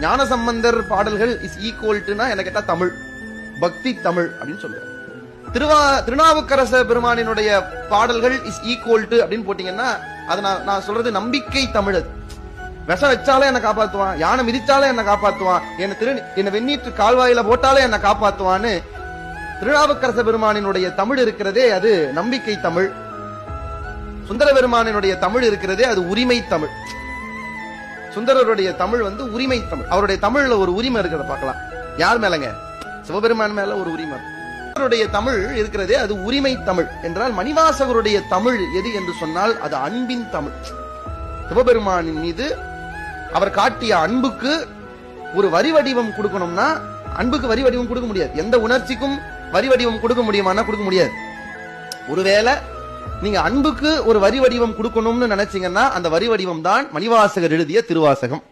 ஞானசம்பந்தர் பாடல்கள் is equal டுனா எனக்கு கேட்டா தமிழ், பக்தி தமிழ் அப்படின்னு சொல்றாரு. திருநாவுக்கரச பெருமானினுடைய பாடல்கள் இஸ் ஈக்குவல் டு அப்படின்னு போட்டீங்கன்னா அது நான் சொல்றது நம்பிக்கை தமிழ். விஷம் வச்சாலே என்ன காப்பாத்துவான், யானை மிதிச்சாலே என்ன காப்பாத்துவான், என்ன வெந்நீற்று கால்வாயில போட்டாலே என்ன காப்பாத்துவான்னு திருநாவுக்கரச பெருமானினுடைய தமிழ் இருக்கிறதே அது நம்பிக்கை தமிழ். சுந்தர பெருமானினுடைய தமிழ் இருக்கிறதே அது உரிமை தமிழ். சுந்தரருடைய தமிழ் உரிமை தமிழ். அவருடைய தமிழ்ல ஒரு உரிமை இருக்கிறத பார்க்கலாம். யார் மேலங்க? சிவபெருமான் மேல ஒரு உரிமை. சுந்தரருடைய தமிழ் இருக்கிறதே அது உரிமை தமிழ் என்றால் மணிவாசகருடைய தமிழ் எது என்று சொன்னால் அது அன்பின் தமிழ். சிவபெருமானின் மீது அவர் காட்டிய அன்புக்கு ஒரு வரி வடிவம் கொடுக்கணும்னா அன்புக்கு வரி வடிவம் கொடுக்க முடியாது. எந்த உணர்ச்சிக்கும் வரி வடிவம் கொடுக்க முடியுமானா கொடுக்க முடியாது. ஒருவேளை நீங்க அன்புக்கு ஒரு வரி வடிவம் கொடுக்கணும்னு நினைச்சீங்கன்னா அந்த வரி வடிவம் தான் மணிவாசகர் எழுதிய திருவாசகம்.